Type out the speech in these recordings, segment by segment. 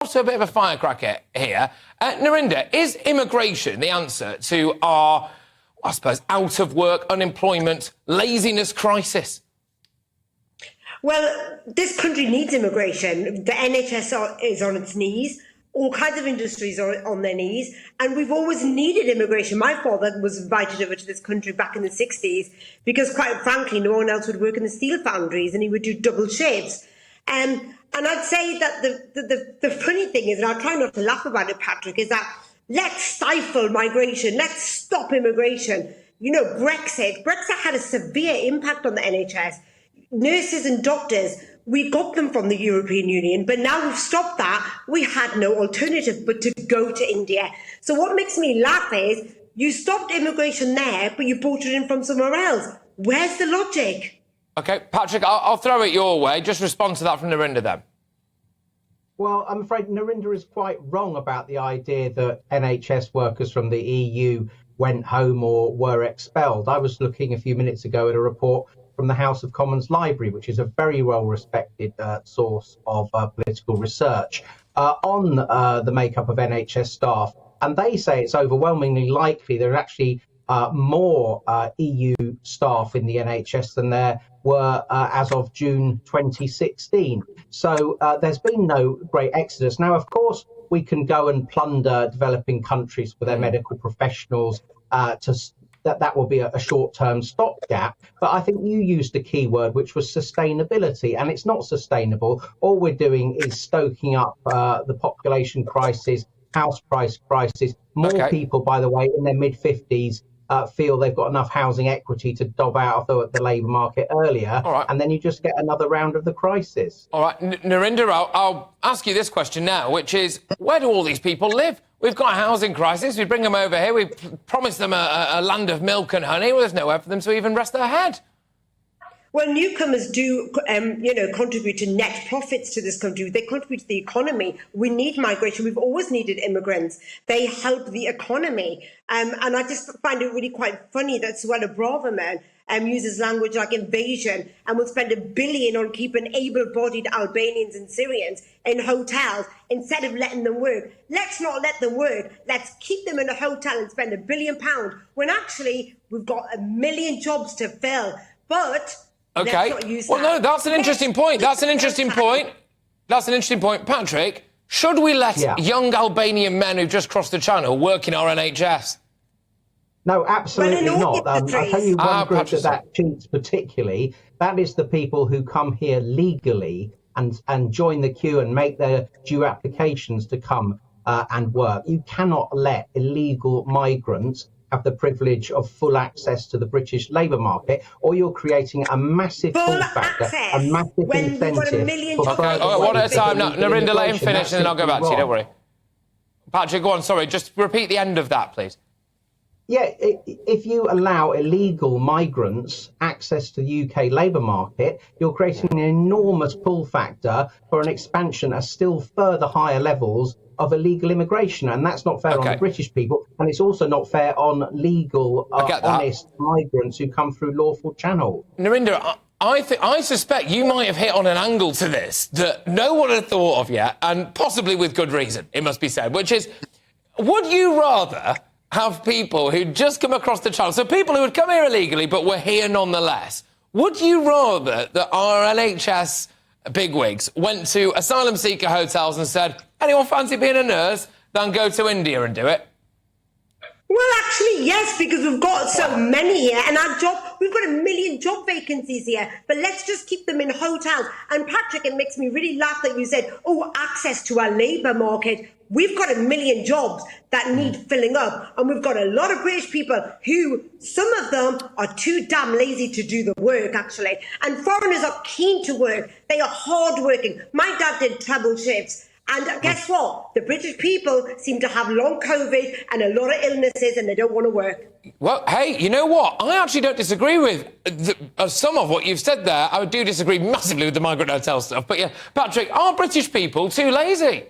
off to a bit of a firecracker here. Narinder, is immigration the answer to our, I suppose, out of work, unemployment, laziness crisis? Well, this country needs immigration. The NHS is on its knees. All kinds of industries are on their knees. And we've always needed immigration. My father was invited over to this country back in the 60s because, quite frankly, no one else would work in the steel foundries and he would do double shifts. And I'd say that the funny thing is, and I'll try not to laugh about it, Patrick, is that let's stifle migration. Let's stop immigration. You know, Brexit had a severe impact on the NHS. Nurses and doctors, we got them from the European Union, but now we've stopped that. We had no alternative but to go to India. So what makes me laugh is you stopped immigration there, but you brought it in from somewhere else. Where's the logic? OK, Patrick, I'll throw it your way. Just respond to that from Narinder then. Well, I'm afraid Narinder is quite wrong about the idea that NHS workers from the EU went home or were expelled. I was looking a few minutes ago at a report from the House of Commons Library, which is a very well-respected source of political research on the makeup of NHS staff. And they say it's overwhelmingly likely there are actually more EU staff in the NHS than there were as of June 2016. So there's been no great exodus. Now, of course, we can go and plunder developing countries for their medical professionals that will be a short-term stopgap. But I think you used a key word, which was sustainability, and it's not sustainable. All we're doing is stoking up the population crisis, house price crisis. More people, by the way, in their mid-50s feel they've got enough housing equity to dob out of the labour market earlier, and then you just get another round of the crisis. All right, Narinder, I'll ask you this question now, which is, where do all these people live? We've got a housing crisis. We bring them over here. We promise them a land of milk and honey. Well, there's nowhere for them to even rest their head. Well, newcomers do, contribute to net profits to this country. They contribute to the economy. We need migration. We've always needed immigrants. They help the economy. And I just find it really quite funny that Suella Braverman uses language like invasion and will spend $1 billion on keeping able-bodied Albanians and Syrians in hotels instead of letting them work. Let's not let them work. Let's keep them in a hotel and spend £1 billion when actually we've got 1 million jobs to fill. But OK, well, no, that's an interesting point. That's an interesting point. That's an interesting point. Patrick, should we let young Albanian men who've just crossed the channel work in our NHS? No, absolutely not. I'll tell you one group that cheats particularly. That is the people who come here legally and join the queue and make their due applications to come and work. You cannot let illegal migrants have the privilege of full access to the British labour market, or you're creating a massive pull factor, a massive incentive. One at a time. No, Narinder, let him finish and then I'll go back to you, don't worry. Patrick, go on, sorry, just repeat the end of that, please. Yeah, if you allow illegal migrants access to the UK labour market, you're creating an enormous pull factor for an expansion at still further higher levels of illegal immigration, and that's not fair on the British people, and it's also not fair on legal, honest migrants who come through lawful channels. Narinder, I suspect you might have hit on an angle to this that no one had thought of yet, and possibly with good reason, it must be said, which is, would you rather have people who just come across the channel, so people who had come here illegally but were here nonetheless, would you rather that our NHS bigwigs went to asylum seeker hotels and said, anyone fancy being a nurse, then go to India and do it? Well, actually, yes, because we've got so many here, and we've got 1 million job vacancies here, but let's just keep them in hotels. And Patrick, it makes me really laugh that you said, access to our labour market. We've got 1 million jobs that need filling up, and we've got a lot of British people who, some of them are too damn lazy to do the work, actually. And foreigners are keen to work. They are hardworking. My dad did treble shifts. And guess what? The British people seem to have long COVID and a lot of illnesses, and they don't want to work. Well, hey, you know what? I actually don't disagree with some of what you've said there. I do disagree massively with the migrant hotel stuff. But yeah, Patrick, are British people too lazy?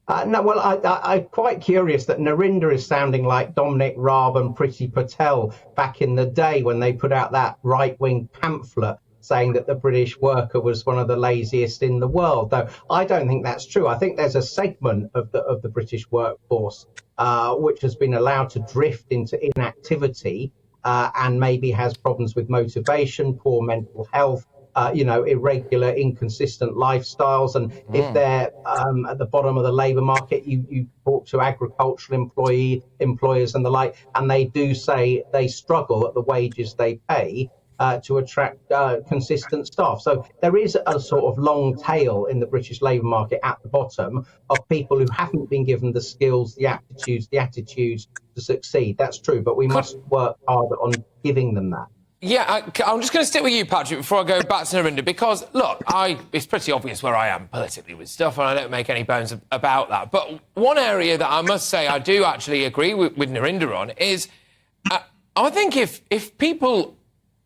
No, well, I'm quite curious that Narinder is sounding like Dominic Raab and Priti Patel back in the day when they put out that right-wing pamphlet saying that the British worker was one of the laziest in the world, though I don't think that's true. I think there's a segment of the British workforce which has been allowed to drift into inactivity and maybe has problems with motivation, poor mental health, irregular, inconsistent lifestyles. And if they're at the bottom of the labour market, you talk to agricultural employers and the like, and they do say they struggle at the wages they pay to attract consistent staff. So there is a sort of long tail in the British labour market at the bottom of people who haven't been given the skills, the aptitudes, the attitudes to succeed. That's true, but we must work harder on giving them that. Yeah, I'm just going to stick with you, Patrick, before I go back to Narinder, because, look, it's pretty obvious where I am politically with stuff, and I don't make any bones about that. But one area that I must say I do actually agree with Narinder on is I think if people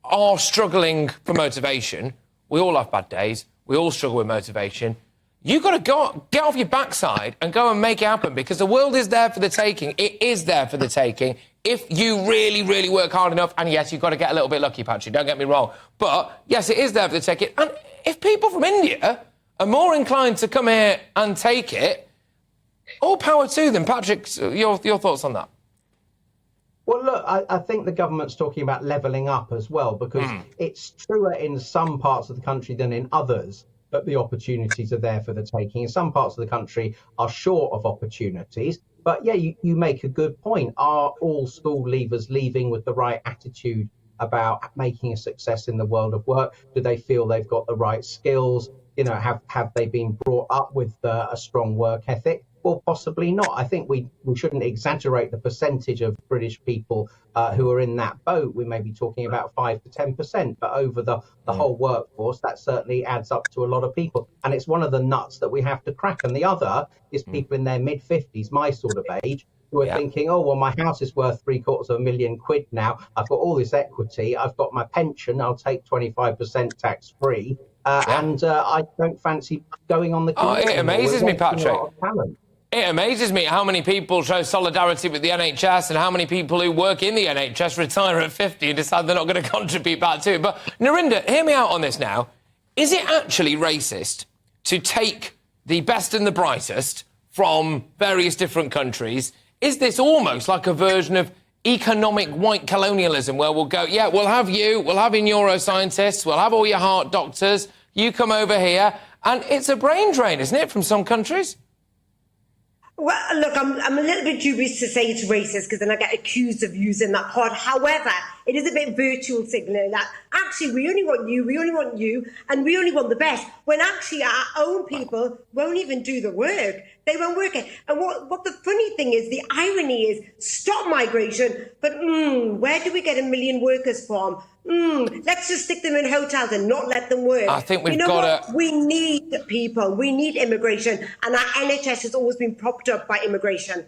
are struggling for motivation, we all have bad days, we all struggle with motivation, you've got to get off your backside and go and make it happen, because the world is there for the taking. It is there for the taking if you really, really work hard enough. And yes, you've got to get a little bit lucky, Patrick, don't get me wrong. But yes, it is there for the taking. And if people from India are more inclined to come here and take it, all power to them. Patrick, your thoughts on that? Well, look, I think the government's talking about levelling up as well, because it's truer in some parts of the country than in others that the opportunities are there for the taking. In some parts of the country are short of opportunities. But yeah, you make a good point. Are all school leavers leaving with the right attitude about making a success in the world of work? Do they feel they've got the right skills? Have they been brought up with a strong work ethic? Well, possibly not. I think we shouldn't exaggerate the percentage of British people who are in that boat. We may be talking about 5 to 10%, but over the whole workforce, that certainly adds up to a lot of people. And it's one of the nuts that we have to crack. And the other is people in their mid-50s, my sort of age, who are thinking, oh, well, my house is worth £750,000 now. I've got all this equity. I've got my pension. I'll take 25% tax-free. And I don't fancy going on the... It amazes me, Patrick. It amazes me how many people show solidarity with the NHS and how many people who work in the NHS retire at 50 and decide they're not going to contribute back to it. But, Narinder, hear me out on this now. Is it actually racist to take the best and the brightest from various different countries? Is this almost like a version of economic white colonialism where we'll go, yeah, we'll have you, we'll have your neuroscientists, we'll have all your heart doctors, you come over here, and it's a brain drain, isn't it, from some countries? Well, look, I'm a little bit dubious to say it's racist because then I get accused of using that card. However, it is a bit virtual signaling that actually we only want you, and we only want the best, when actually our own people won't even do the work. They won't work it. And what the funny thing is, the irony is, stop migration, but where do we get 1 million workers from? Let's just stick them in hotels and not let them work. I think we've got to... We need people. We need immigration. And our NHS has always been propped up by immigration.